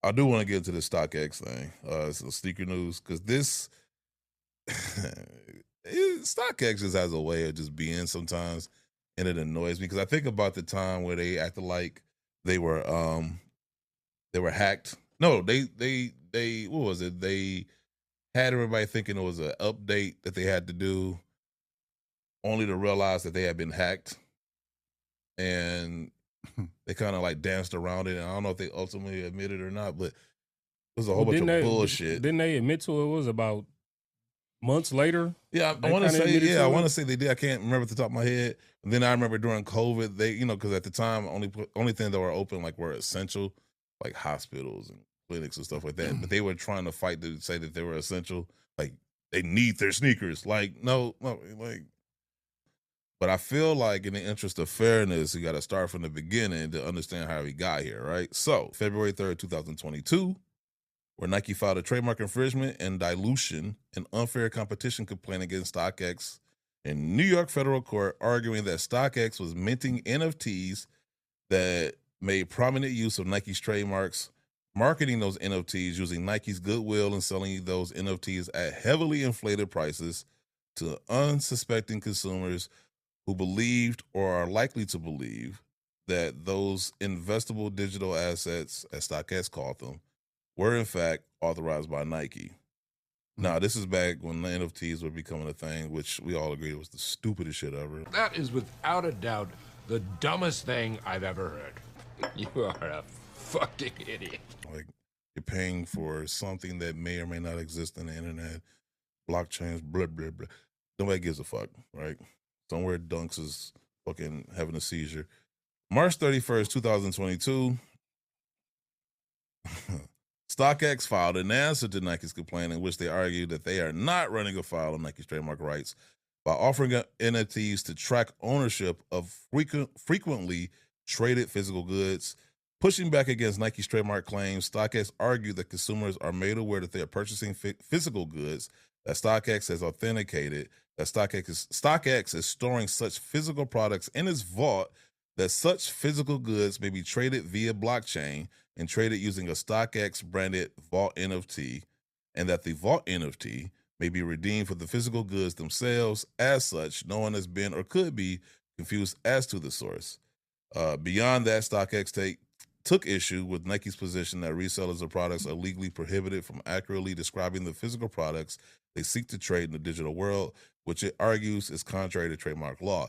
I do want to get into the StockX thing. It's a sneaker news because this StockX just has a way of just being sometimes, and it annoys me because I think about the time where they acted like they were hacked. No, they what was it? They had everybody thinking it was an update that they had to do, only to realize that they had been hacked, and they kind of like danced around it. And I don't know if they ultimately admitted it or not, but it was a whole bunch of bullshit. Didn't they admit to it? It was about months later. Yeah, I want to say. Yeah, I want to say they did. I can't remember at the top of my head. And then I remember during COVID, they, because at the time only thing that were open like were essential, like hospitals and clinics and stuff like that. But they were trying to fight to say that they were essential. Like they need their sneakers. Like no, like. But I feel like in the interest of fairness, you got to start from the beginning to understand how we got here, right? So February 3rd, 2022. Where Nike filed a trademark infringement and dilution and unfair competition complaint against StockX in New York federal court, arguing that StockX was minting NFTs that made prominent use of Nike's trademarks, marketing those NFTs using Nike's goodwill and selling those NFTs at heavily inflated prices to unsuspecting consumers who believed or are likely to believe that those investable digital assets, as StockX called them, were in fact authorized by Nike. Now, this is back when the NFTs were becoming a thing, which we all agreed was the stupidest shit ever. That is without a doubt the dumbest thing I've ever heard. You are a fucking idiot. Like, you're paying for something that may or may not exist in the internet, blockchains, blah, blah, blah. Nobody gives a fuck, right? Somewhere Dunks is fucking having a seizure. March 31st, 2022. StockX filed an answer to Nike's complaint in which they argued that they are not running afoul of Nike's trademark rights by offering NFTs to track ownership of frequently traded physical goods. Pushing back against Nike's trademark claims, StockX argued that consumers are made aware that they are purchasing physical goods, that StockX has authenticated, that StockX is storing such physical products in its vault, that such physical goods may be traded via blockchain and traded using a StockX branded Vault NFT, and that the Vault NFT may be redeemed for the physical goods themselves. As such, no one has been or could be confused as to the source. Beyond that, StockX took issue with Nike's position that resellers of products are legally prohibited from accurately describing the physical products they seek to trade in the digital world, which it argues is contrary to trademark law.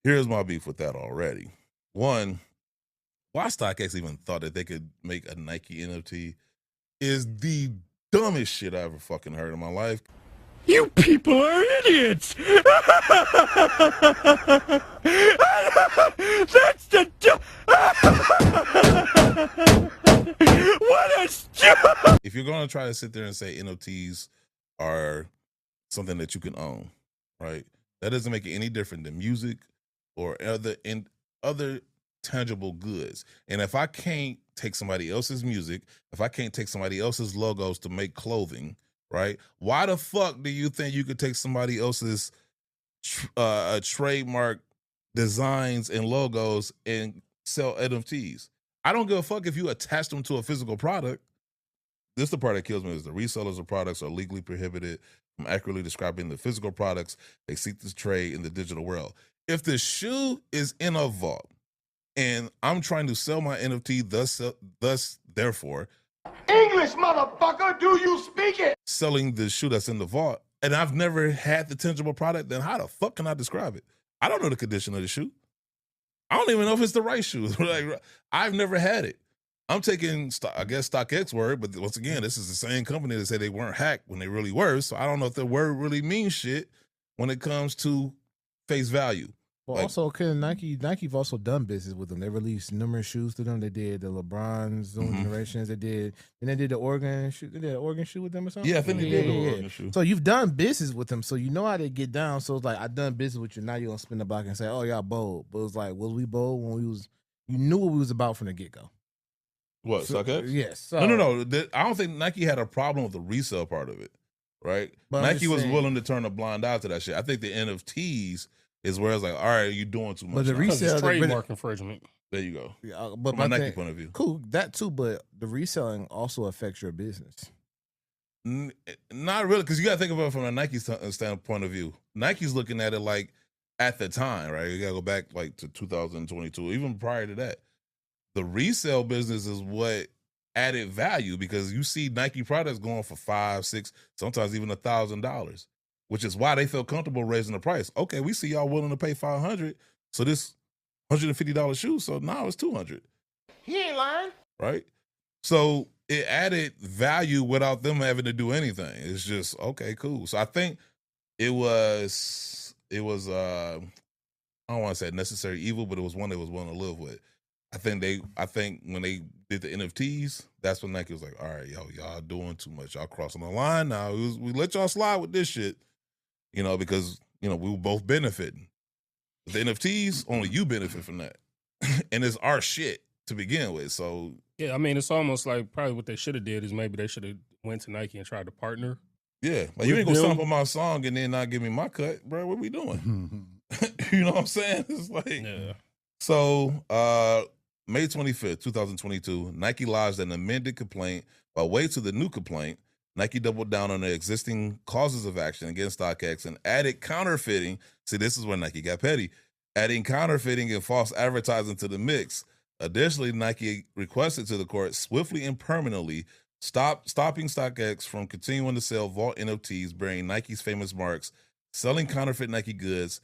Here's my beef with that already. One, why StockX even thought that they could make a Nike NFT is the dumbest shit I ever fucking heard in my life. You people are idiots! That's the what a stupid! If you're going to try to sit there and say NFTs are something that you can own, right? That doesn't make it any different than music or other tangible goods. And if I can't take somebody else's music, if I can't take somebody else's logos to make clothing, right? Why the fuck do you think you could take somebody else's trademark designs and logos and sell NFTs? I don't give a fuck if you attach them to a physical product. This is the part that kills me, is the resellers of products are legally prohibited from accurately describing the physical products they seek to trade in the digital world. If the shoe is in a vault and I'm trying to sell my NFT, thus therefore, English, motherfucker, do you speak it? selling the shoe that's in the vault, and I've never had the tangible product, then how the fuck can I describe it? I don't know the condition of the shoe. I don't even know if it's the right shoe. Like, I've never had it. I'm taking, I guess, StockX word, but once again, this is the same company that said they weren't hacked when they really were. So I don't know if the word really means shit when it comes to face value. Well, also, Nike've also done business with them. They released numerous shoes to them. They did the LeBron's generations. They did the Oregon shoe. They did an Oregon shoe with them or something. Yeah, I think they did the Oregon shoe. So you've done business with them, so you know how they get down. So it's like, I done business with you. Now you gonna spin the block and say, "Oh, y'all bold." But it was like, was we bold when you knew what we was about from the get go? What, StockX? Yes. So, No. I don't think Nike had a problem with the resale part of it, right? But Nike was willing to turn a blind eye to that shit. I think the NFTs is where it's like, all right, you're doing too much. But the now. resale, It's trademark infringement. There you go. Yeah, but From a my Nike thing, point of view. cool, that too. But the reselling also affects your business. Not really, because you got to think about it from a Nike standpoint of view. Nike's looking at it like at the time, right? You got to go back like to 2022, even prior to that. The resale business is what added value because you see Nike products going for $500, $600, sometimes even $1,000, which is why they feel comfortable raising the price. Okay, we see y'all willing to pay $500, so this $150 shoe, so now it's $200. He ain't lying. Right? So it added value without them having to do anything. It's just, okay, cool. So I think it was I don't want to say necessary evil, but it was one they was willing to live with. I think when they did the NFTs, that's when Nike was like, all right, y'all doing too much. Y'all crossing the line now. We let y'all slide with this shit, because, we were both benefiting. With the NFTs, only you benefit from that. And it's our shit to begin with. So yeah, I mean, it's almost like probably what they should have did is maybe they should have went to Nike and tried to partner. yeah, like you ain't gonna stomp on my song and then not give me my cut, bro. What we doing? You know what I'm saying? It's like, Yeah. So May 25th, 2022, Nike lodged an amended complaint by way to the new complaint. Nike doubled down on their existing causes of action against StockX and added counterfeiting. See, this is where Nike got petty. Adding counterfeiting and false advertising to the mix. Additionally, Nike requested to the court swiftly and permanently stopping StockX from continuing to sell vault NFTs bearing Nike's famous marks, selling counterfeit Nike goods,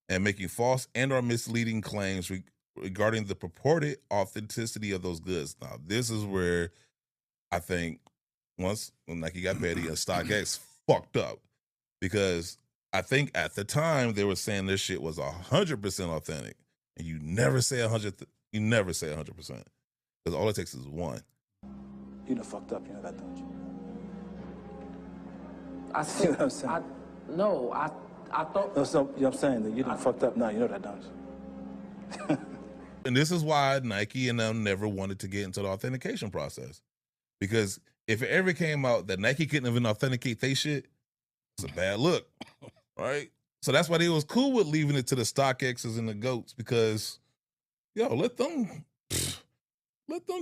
and making false and or misleading claims regarding the purported authenticity of those goods. Now, this is where I think once when Nike got petty and StockX fucked up, because I think at the time they were saying this shit was 100% authentic, and you never say 100. You never say 100% because all it takes is one. You done fucked up, you know that, don't you? I See what I'm saying? I thought. No, so, I'm saying that you done fucked up now, you know that, don't you? And this is why Nike and them never wanted to get into the authentication process, because if it ever came out that Nike couldn't even authenticate they shit, it's a bad look, right? So that's why they was cool with leaving it to the StockX's and the GOATs, because let them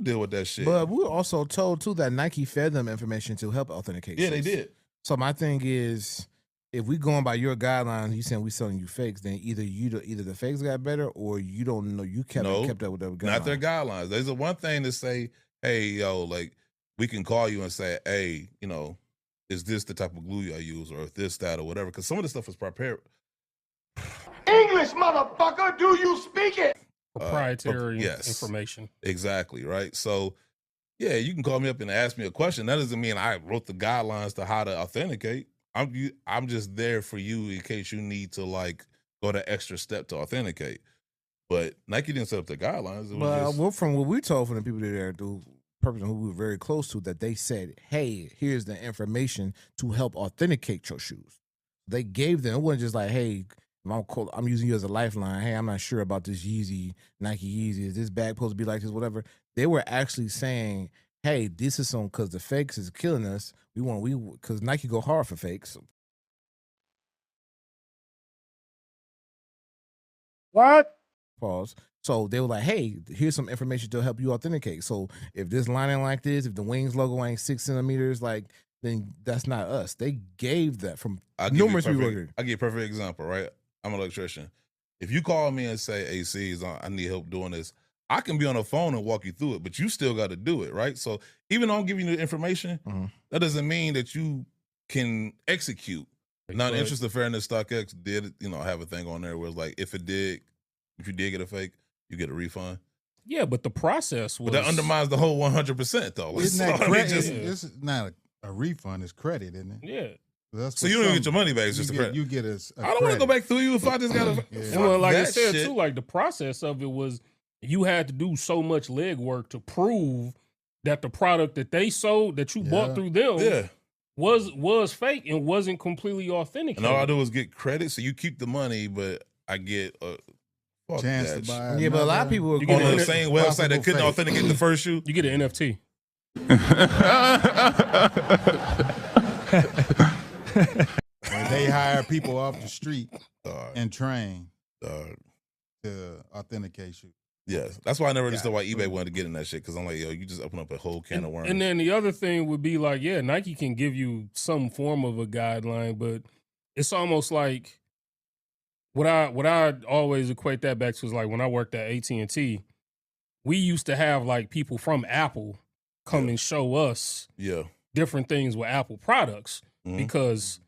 deal with that shit. But we were also told too that Nike fed them information to help authenticate. Yeah, they did. So my thing is, if we going by your guidelines, you saying we selling you fakes, then either the fakes got better or you don't know you kept up with their guidelines. Not their guidelines. There's a one thing to say, hey, like we can call you and say, hey, is this the type of glue I use or this, that, or whatever? Because some of the stuff is prepared. English, motherfucker, do you speak it? Proprietary yes. information. Exactly, right? So, yeah, you can call me up and ask me a question. That doesn't mean I wrote the guidelines to how to authenticate. I'm just there for you in case you need to like go the extra step to authenticate. But Nike didn't set up the guidelines. Well, from what we told from the people there, the person who we were very close to, that they said, hey, here's the information to help authenticate your shoes. They gave them, it wasn't just like, hey, I'm using you as a lifeline. Hey, I'm not sure about this Nike Yeezy. Is this bag supposed to be like this, whatever? They were actually saying, hey, this is because the fakes is killing us. Because Nike go hard for fakes. What? Pause. So they were like, hey, here's some information to help you authenticate. So if this lining like this, if the Wings logo ain't 6 centimeters, then that's not us. They gave that from numerous reorders. I'll give you a perfect example, right? I'm an electrician. If you call me and say, hey, C's, I need help doing this, I can be on the phone and walk you through it, but you still got to do it, right? So even though I'm giving you the information, that doesn't mean that you can execute. Non-interest of fairness, StockX did, have a thing on there where it's like, if you did get a fake, you get a refund. Yeah, but the process was... But that undermines the whole 100%, though. Isn't that credit? This is not a refund, it's credit, isn't it? Yeah. So you don't even get your money back. It's just a credit. You get a I don't want to go back through you if I just got to. Well, like I said too, like the process of it was you had to do so much legwork to prove that the product that they sold that you bought through them was fake and wasn't completely authentic. And all I do is get credit, so you keep the money, but I get a chance to buy. Yeah, but a lot of people were on the same website that couldn't authenticate the first shoe. You get an NFT. And they hire people off the street and train to authenticate you. Yeah, that's why I never understood why eBay wanted to get in that shit, because I'm like, yo, you just open up a whole can of worms. And then the other thing would be like, yeah, Nike can give you some form of a guideline, but it's almost like what I always equate that back to is like when I worked at AT&T, we used to have like people from Apple come and show us different things with Apple products because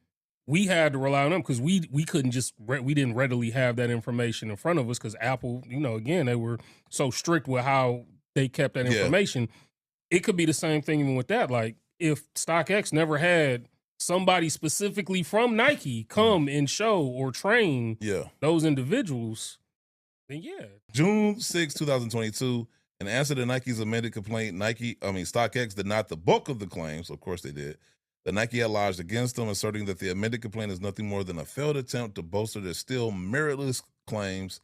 we had to rely on them because we couldn't just we didn't readily have that information in front of us because Apple, again, they were so strict with how they kept that information. It could be the same thing even with that. Like if StockX never had somebody specifically from Nike come and show or train those individuals, then June 6, 2022, in answer to Nike's amended complaint, StockX denied the bulk of the claims. Of course they did. The Nike had lodged against them, asserting that the amended complaint is nothing more than a failed attempt to bolster their still meritless claims.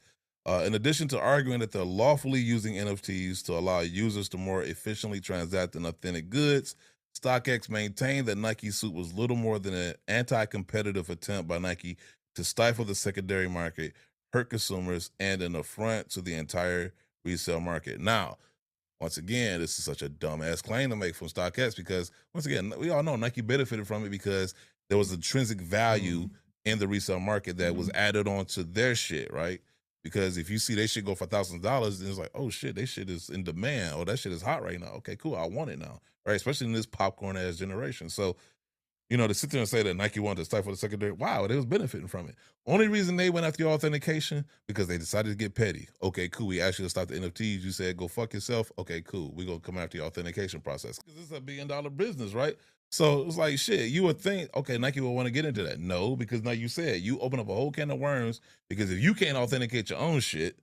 In addition to arguing that they're lawfully using NFTs to allow users to more efficiently transact in authentic goods, StockX maintained that Nike's suit was little more than an anti-competitive attempt by Nike to stifle the secondary market, hurt consumers, and an affront to the entire resale market. Now, once again, this is such a dumbass claim to make from StockX because, once again, we all know Nike benefited from it because there was intrinsic value in the resale market that was added on to their shit, right? Because if you see they shit go for $1,000, then it's like, oh shit, they shit is in demand. Oh, that shit is hot right now. Okay, cool, I want it now, right? Especially in this popcorn ass generation. So, to sit there and say that Nike wanted to stifle the secondary, wow, they was benefiting from it. Only reason they went after your authentication, because they decided to get petty. Okay, cool, we asked you to stop the NFTs. You said, go fuck yourself. Okay, cool, we're going to come after your authentication process. Because this is $1 billion business, right? So it's like, shit, you would think, okay, Nike will want to get into that. No, because now you said, you open up a whole can of worms, because if you can't authenticate your own shit,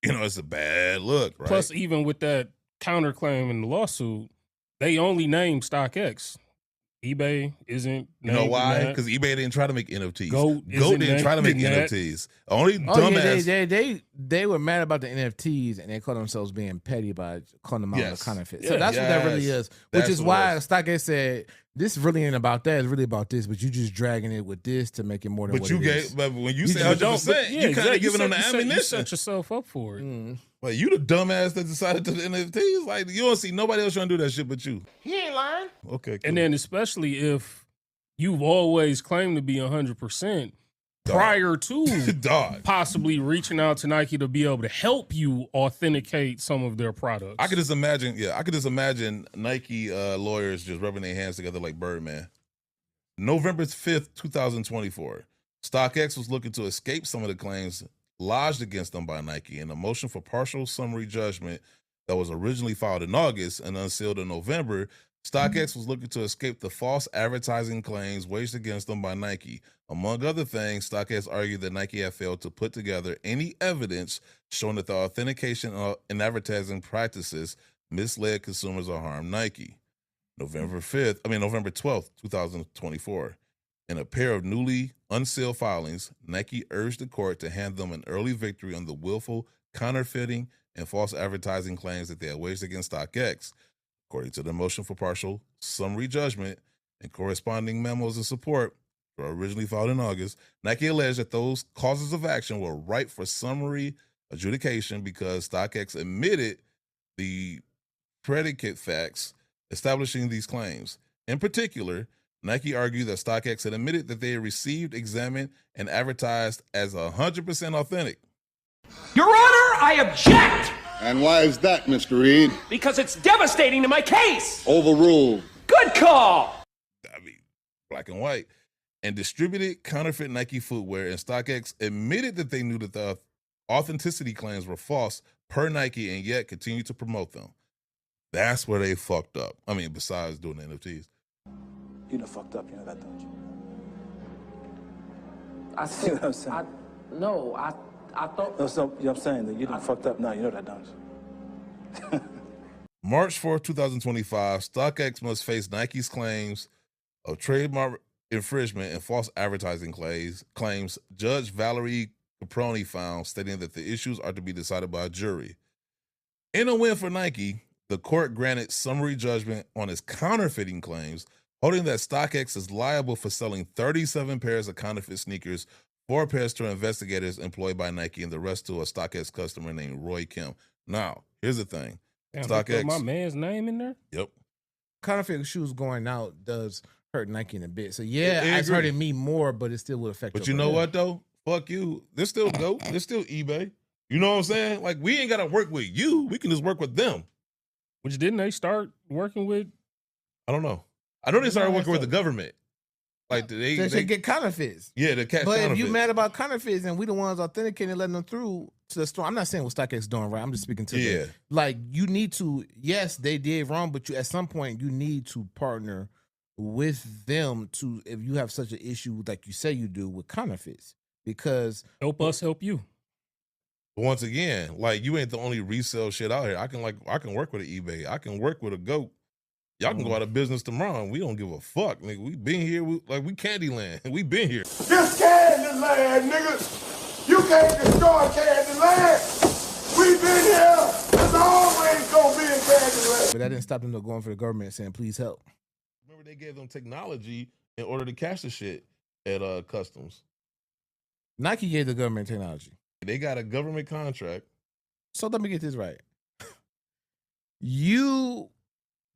it's a bad look, right? Plus, even with that counterclaim in the lawsuit, they only named StockX. eBay isn't. You know why? Because eBay didn't try to make NFTs. Goat didn't try to make NFTs. Only dumbass. They were mad about the NFTs and they called themselves being petty by calling them out a counterfeit. So that's what that really is. Which is why StockX said this really ain't about that. It's really about this. But you just dragging it with this to make it more than what it is. But when you say 100%, you kind of giving them the ammunition. You set yourself up for it. Well, you the dumbass that decided to the NFTs. Like, you don't see nobody else trying to do that shit but you. He ain't lying. Okay, cool. And then especially if you've always claimed to be 100% prior to possibly reaching out to Nike to be able to help you authenticate some of their products. I could just imagine Nike lawyers just rubbing their hands together like Birdman. November 5th, 2024. StockX was looking to escape some of the claims lodged against them by Nike in a motion for partial summary judgment that was originally filed in August and unsealed in November. StockX was looking to escape the false advertising claims waged against them by Nike. Among other things, StockX argued that Nike had failed to put together any evidence showing that the authentication and advertising practices misled consumers or harmed Nike. November 12th, 2024. In a pair of newly unsealed filings, Nike urged the court to hand them an early victory on the willful counterfeiting and false advertising claims that they had waged against StockX. According to the motion for partial summary judgment and corresponding memos of support originally filed in August, Nike alleged that those causes of action were ripe for summary adjudication because StockX admitted the predicate facts establishing these claims. In particular, Nike argued that StockX had admitted that they had received, examined, and advertised as 100% authentic. Your Honor, I object! And why is that, Mr. Reed? Because it's devastating to my case! Overruled. Good call! Black and white. And distributed counterfeit Nike footwear, and StockX admitted that they knew that the authenticity claims were false per Nike and yet continued to promote them. That's where they fucked up. Besides doing the NFTs. You done fucked up, you know that, don't you? I See what I'm saying? I thought. No, so, I'm saying that you done fucked up now, you know that, don't you? March 4th, 2025, StockX must face Nike's claims of trademark infringement and false advertising claims Judge Valerie Caproni found, stating that the issues are to be decided by a jury. In a win for Nike, the court granted summary judgment on its counterfeiting claims, holding that StockX is liable for selling 37 pairs of counterfeit sneakers 4 pairs to investigators employed by Nike and the rest to a StockX customer named Roy Kim. Now, here's the thing. Damn, StockX. My man's name in there? Yep. Counterfeit shoes going out does hurt Nike in a bit. So, yeah, it's hurting me more, but it still would affect But you know what, though? Fuck you. There's still dope. There's still eBay. You know what I'm saying? Like, we ain't got to work with you. We can just work with them. Which didn't they start working with? I don't know. I know they started working with the government. Like they get counterfeits. Yeah, they catch But counterfeits. if you mad about counterfeits and we the ones authenticating and letting them through to the store, I'm not saying what StockX doing right. I'm just speaking to them. Like, you need to, yes, they did wrong, but at some point you need to partner with them to, if you have such an issue like you say you do with counterfeits, because help us help you. Once again, like, you ain't the only resale shit out here. I can work with an eBay. I can work with a GOAT. Y'all can go out of business tomorrow and we don't give a fuck, nigga. We been here, we Candyland. We been here. This Candyland, nigga. You can't destroy Candyland. We been here. There's always gonna be a Candyland. But that didn't stop them from going for the government saying, please help. Remember, they gave them technology in order to catch the shit at customs. Nike gave the government technology. They got a government contract. So let me get this right. You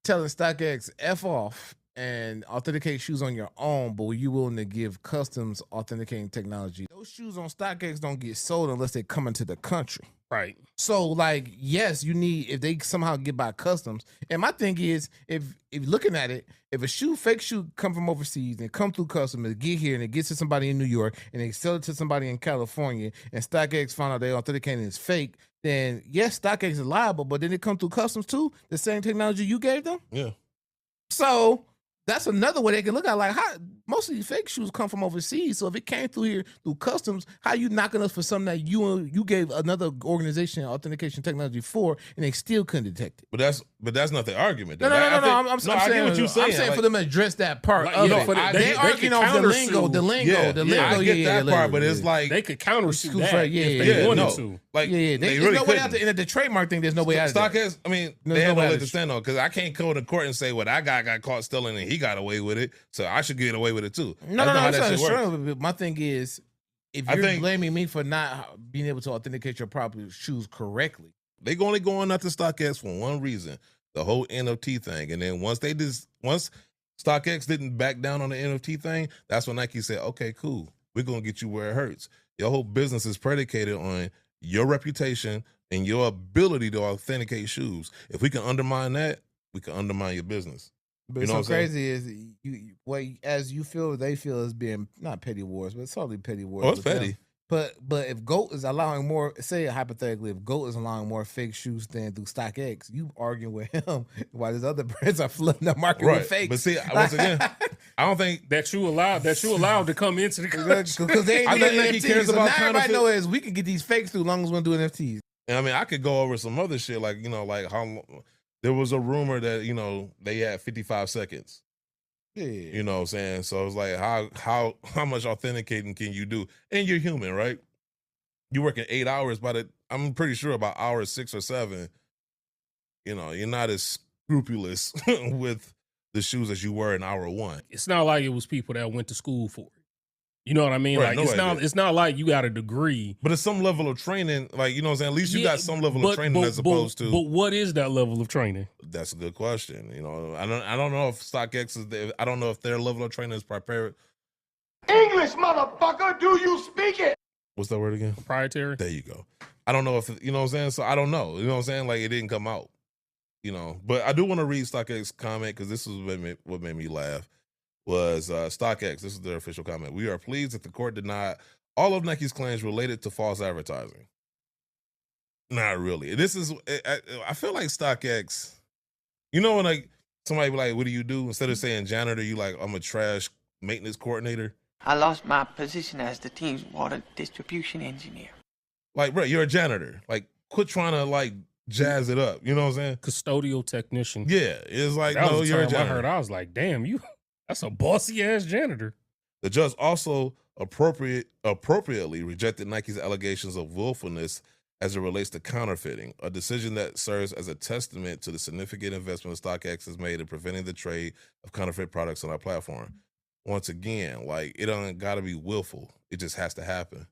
telling StockX F off and authenticate shoes on your own, but were you willing to give customs authenticating technology? Those shoes on StockX don't get sold unless they come into the country. Right. So, like, yes, you need, if they somehow get by customs. And my thing is, if looking at it, if a fake shoe come from overseas and come through customs and get here and it gets to somebody in New York and they sell it to somebody in California and StockX found out they authenticating is fake, then yes, StockX is liable, but then it come through customs too, the same technology you gave them? Yeah. So that's another way they can look at, like, how most of these fake shoes come from overseas. So if it came through here through customs, how you knocking us for something that you gave another organization authentication technology for, and they still couldn't detect it? But that's not the argument. No. I'm saying, I get what you're saying. I'm saying, like, for them to address that part. Like, of you know, it. They arguing over the lingo. I get that part, but it's like they could countersue that if they wanted to. Like, there's really no way out there. In the trademark thing, there's no way out of that. StockX, I mean, they have no leg to stand on, because I can't go to court and say, well, that guy got caught stealing and he got away with it, so I should get away with it too. No, I'm saying, my thing is, if you're blaming me for not being able to authenticate your proper shoes correctly, they only going after StockX for one reason: the whole NFT thing. And then once StockX didn't back down on the NFT thing, that's when Nike said, "Okay, cool, we're gonna get you where it hurts." Your whole business is predicated on your reputation and your ability to authenticate shoes. If we can undermine that, we can undermine your business. But what's crazy is as you feel, they feel as being not petty wars, but it's hardly petty wars. Oh, it's petty. But if GOAT is allowing more, say hypothetically, if GOAT is allowing more fake shoes than through StockX, you arguing with him while these other brands are flooding the market with fakes. But see, once again, I don't think that you allowed to come into the country because they ain't doing NFTs. Cares so about now everybody knows is we can get these fakes through as long as we do NFTs. And I mean, I could go over some other shit, like, like how there was a rumor that, they had 55 seconds. Yeah. You know what I'm saying? So it's like, how much authenticating can you do? And you're human, right? You're working 8 hours, I'm pretty sure about hour 6 or 7, you're not as scrupulous with the shoes as you were in hour 1. It's not like it was people that went to school for it. You know what I mean? Right, like, it's not like you got a degree. But it's some level of training, like, you know what I'm saying? At least you got some level of training as opposed to. But what is that level of training? That's a good question. I don't know if StockX I don't know if their level of training is prepared. English, motherfucker, do you speak it? What's that word again? Proprietary. There you go. I don't know if, you know what I'm saying? So I don't know. You know what I'm saying? Like, it didn't come out, But I do want to read StockX comment, because this is what made me laugh. Was StockX, this is their official comment. We are pleased that the court denied all of Nike's claims related to false advertising. Not really. This is, I feel like StockX, when like somebody be like, what do you do? Instead of saying janitor, you like, I'm a trash maintenance coordinator. I lost my position as the team's water distribution engineer. Like, bro, you're a janitor. Like, quit trying to like jazz it up. You know what I'm saying? Custodial technician. Yeah. It's like, that no, you're a I janitor. was like, damn, that's a bossy ass janitor. The judge also appropriately rejected Nike's allegations of willfulness as it relates to counterfeiting, a decision that serves as a testament to the significant investment StockX has made in preventing the trade of counterfeit products on our platform. once again, like it don't gotta be willful. It just has to happen,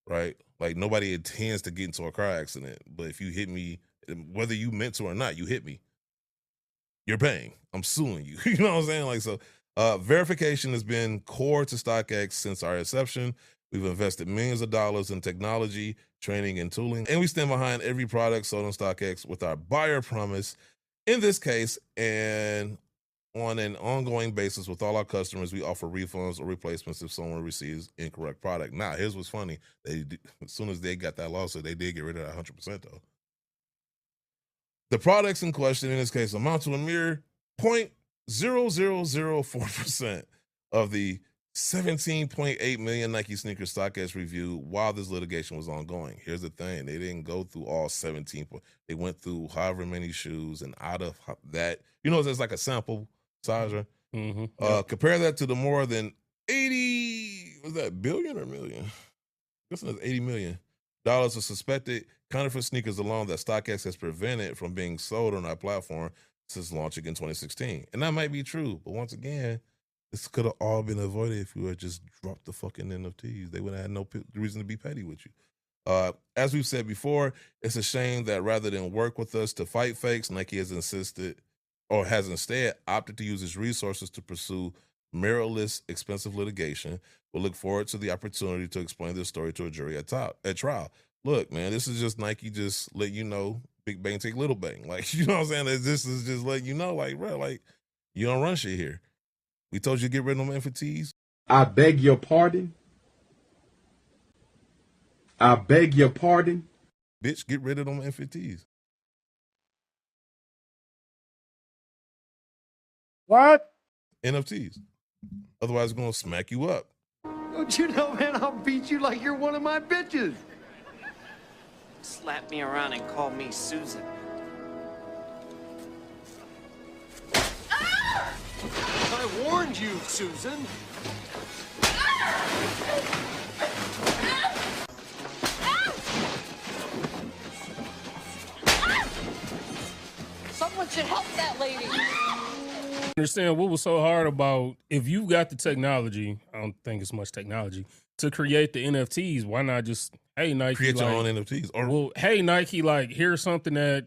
right? Like nobody intends to get into a car accident, but if you hit me, whether you meant to or not, you hit me. You're paying. I'm suing you. You know what I'm saying? Like so. Verification has been core to StockX since our inception. We've invested millions of dollars in technology, training, and tooling, and we stand behind every product sold on StockX with our buyer promise. In this case, and on an ongoing basis with all our customers, we offer refunds or replacements if someone receives incorrect product. Now, here's what's funny. As soon as they got that lawsuit, they did get rid of that 100% though. The products in question in this case amount to a mere 0.0004% of the 17.8 million Nike sneakers StockX reviewed while this litigation was ongoing. Here's the thing. They didn't go through all 17. They went through however many shoes, and out of that, there's like a sample size, right? Mm-hmm. Compare that to the more than 80, was that billion or million? I guess it's $80 million of suspected counterfeit sneakers alone that StockX has prevented from being sold on our platform since launching in 2016. And that might be true, but once again, this could have all been avoided if you had just dropped the fucking NFTs. They would have had no reason to be petty with you. As we've said before, it's a shame that rather than work with us to fight fakes, Nike has instead opted to use its resources to pursue meritless, expensive litigation. We'll look forward to the opportunity to explain this story to a jury at trial. Look, man, this is just Nike just let you know, big bang take little bang. Like, you know what I'm saying? This is just letting you know, like, bro, like, you don't run shit here. We told you to get rid of them NFTs. I beg your pardon. I beg your pardon. Bitch, get rid of them NFTs. What? NFTs. Otherwise, it's going to smack you up. Don't you know, man, I'll beat you like you're one of my bitches. Slapped me around and called me Susan. I warned you, Susan. Someone should help that lady. Understand what was so hard about, if you got the technology, I don't think it's much technology, to create the NFTs, why not just, hey, Nike, create your own NFTs? Or, well, hey, Nike, like, here's something that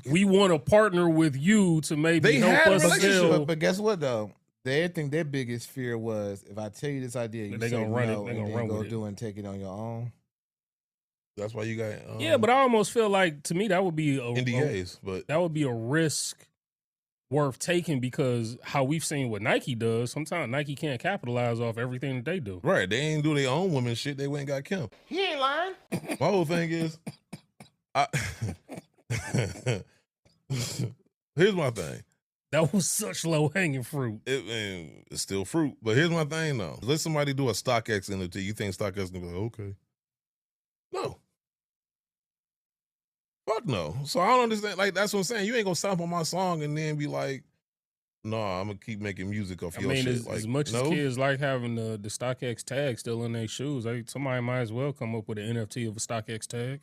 we want to partner with you to maybe help us sell. But guess what, though? They think their biggest fear was, if I tell you this idea, you say no, and then go do and take it on your own. That's why you got yeah, but I almost feel like, to me, that would be NDAs, but that would be a risk worth taking, because how we've seen what Nike does, sometimes Nike can't capitalize off everything that they do. Right. They ain't do their own women shit. They went and got Kim. He ain't lying. My whole thing is, here's my thing. That was such low-hanging fruit. It's still fruit. But here's my thing, though. Let somebody do a StockX NFT. You think StockX is going to be like, okay. No. Fuck no. So I don't understand. Like, that's what I'm saying. You ain't going to sample my song and then be like, no, I'm going to keep making music off your shit. As much as kids like having the StockX tag still in their shoes, somebody might as well come up with an NFT of a StockX tag.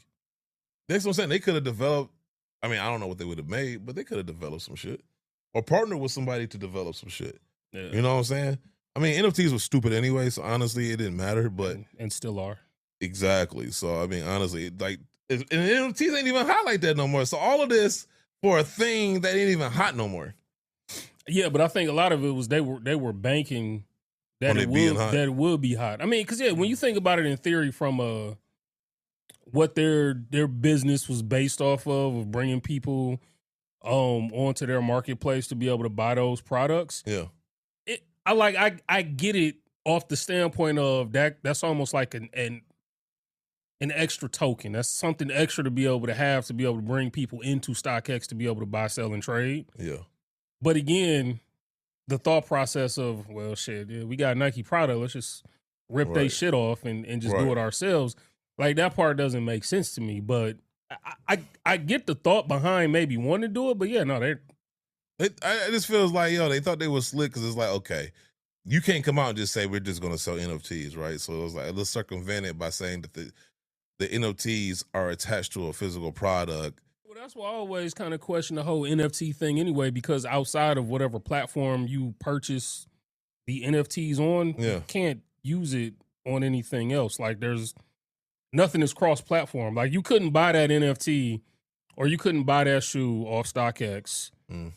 That's what I'm saying. They could have developed, I don't know what they would have made, but they could have developed some shit. Or partner with somebody to develop some shit. Yeah. You know what I'm saying? NFTs were stupid anyway, so honestly, it didn't matter. But and still are. Exactly. So honestly, like, and NFTs ain't even hot like that no more. So all of this for a thing that ain't even hot no more. Yeah, but I think a lot of it was they were banking that it would be hot. Because when you think about it in theory, from what their business was based off of bringing people onto their marketplace to be able to buy those products. Yeah. I get it off the standpoint of that's almost like an extra token. That's something extra to be able to bring people into StockX to be able to buy, sell, and trade. Yeah. But again, the thought process of, well, shit, yeah, we got a Nike product, let's just rip their shit off and just do it ourselves. Like, that part doesn't make sense to me, but I get the thought behind maybe wanting to do it, but yeah, no, it just feels like, they thought they were slick, because it's like, okay, you can't come out and just say we're just going to sell NFTs, right? So it was like, let's circumvent it by saying that the NFTs are attached to a physical product. Well, that's why I always kind of question the whole NFT thing anyway, because outside of whatever platform you purchase the NFTs on, you can't use it on anything else. Like there's nothing is cross-platform. Like you couldn't buy that NFT or you couldn't buy that shoe off StockX,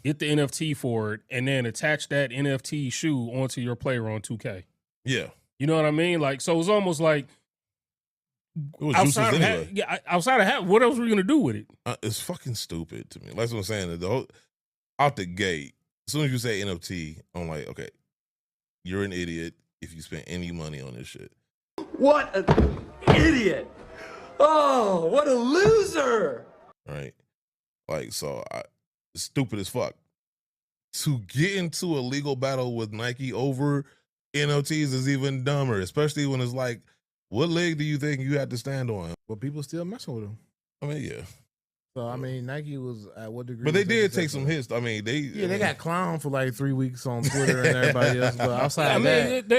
get the NFT for it, and then attach that NFT shoe onto your player on 2K. Yeah. You know what I mean? Like, so it's almost like outside of that, what else were you gonna do with it? It's fucking stupid to me. That's what I'm saying. Out the gate, as soon as you say NFT, I'm like, okay, you're an idiot if you spend any money on this shit. What an idiot! Oh, what a loser! Right? Like, so it's stupid as fuck. To get into a legal battle with Nike over NFTs is even dumber, especially when it's like, what leg do you think you had to stand on? Well, people still messing with them. I mean, yeah. So, I mean, Nike was at what degree? But they did take some hits. I mean, they got clowned for like 3 weeks on Twitter and everybody else. But outside of that,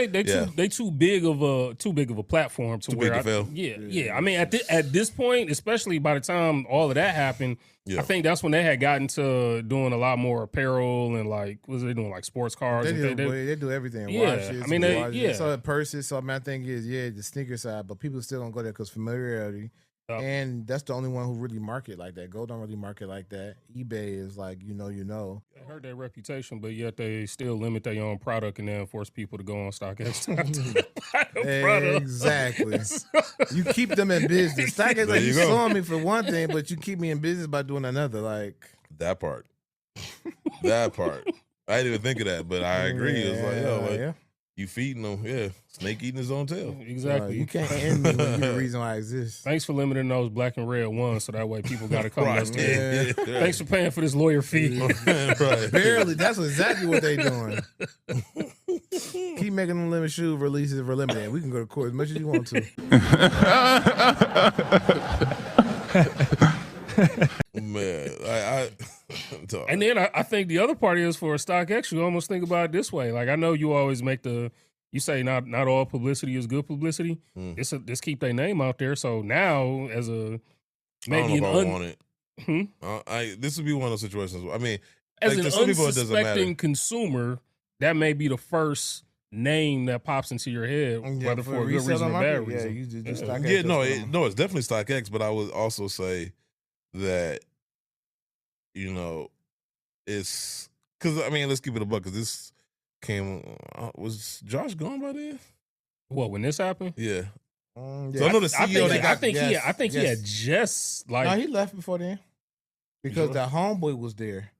they too big of a platform to where I mean, at this point, especially by the time all of that happened, I think that's when they had gotten to doing a lot more apparel and like, what was they doing, like sports cars? They do everything. Watches, I mean, so purses. So my thing is, the sneaker side, but people still don't go there because familiarity. And that's the only one who really market like that. Go don't really market like that. eBay is like, you know. I heard their reputation, but yet they still limit their own product and then force people to go on StockX. Exactly. You keep them in business. StockX, like, you suing me for one thing, but you keep me in business by doing another. Like that part. That part. I didn't even think of that, but I agree. It's like, you feeding them, snake eating his own tail. Exactly. You can't end me when you're the reason why I exist. Thanks for limiting those black and red ones, so that way people got to come to us. Thanks for paying for this lawyer fee. Right. Barely. That's exactly what they doing. Keep making them limit shoe releases for limited. We can go to court as much as you want to. Man, and then I think the other part is for StockX, you almost think about it this way. Like I know you always make you say not all publicity is good publicity. Just keep their name out there. So now as a maybe I don't know if I want it. This would be one of those situations. I mean, as an unsuspecting consumer, that may be the first name that pops into your head, whether for a good reason or bad reason. It's definitely StockX, but I would also say that, it's because, I mean, let's keep it a buck, because this came, was Josh gone by then? What, when this happened? Yeah. So I know the CEO, I think he had just like. No, he left before then because the homeboy was there.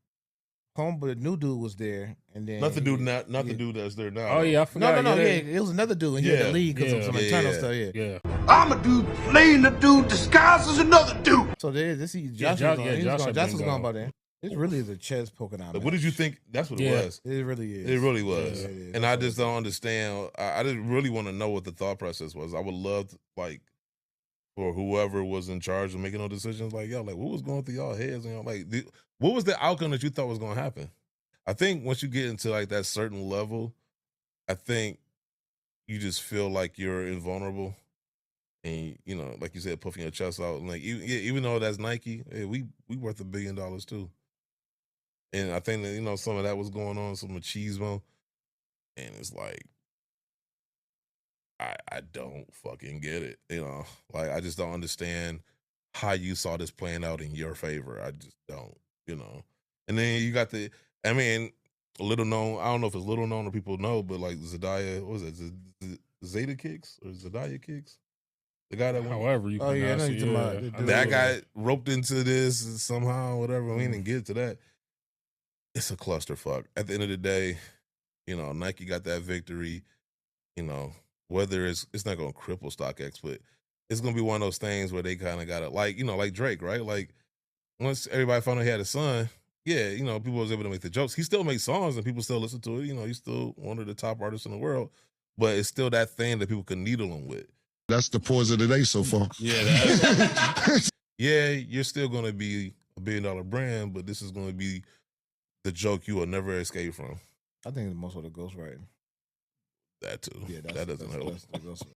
The new dude was there, and then not the dude that's there now. Oh yeah, I forgot. No, it was another dude, and he had to leave because of some internal stuff. Yeah. I'm a dude playing the dude disguised as another dude. So this Josh was gone by then. This really is a chest poking out. What did you think? That's what it was. It really is. It really was. And I just don't understand. I didn't really want to know what the thought process was. I would love, for whoever was in charge of making those decisions, what was going through y'all heads? And what was the outcome that you thought was going to happen? I think once you get into that certain level, I think you just feel like you're invulnerable. And, like you said, puffing your chest out. And even though that's Nike, we worth $1 billion too. And I think that, some of that was going on, some machismo. And it's like, I don't fucking get it. I just don't understand how you saw this playing out in your favor. I just don't, And then you got little known, I don't know if it's little known or people know, but Zendaya, what was it? Zeta Kicks or Zendaya Kicks? The guy that went. However you pronounce it. That guy roped into this somehow, whatever. We didn't get to that. It's a clusterfuck. At the end of the day, Nike got that victory. Whether it's not going to cripple StockX, but it's going to be one of those things where they kind of got to, like Drake, right? Like, once everybody found out he had a son, people was able to make the jokes. He still makes songs and people still listen to it. He's still one of the top artists in the world, but it's still that thing that people can needle him with. That's the pause of the day so far. Yeah, you're still going to be $1 billion brand, but this is going to be the joke you will never escape from. I think it's most of the ghostwriting. That too. Yeah, that doesn't help.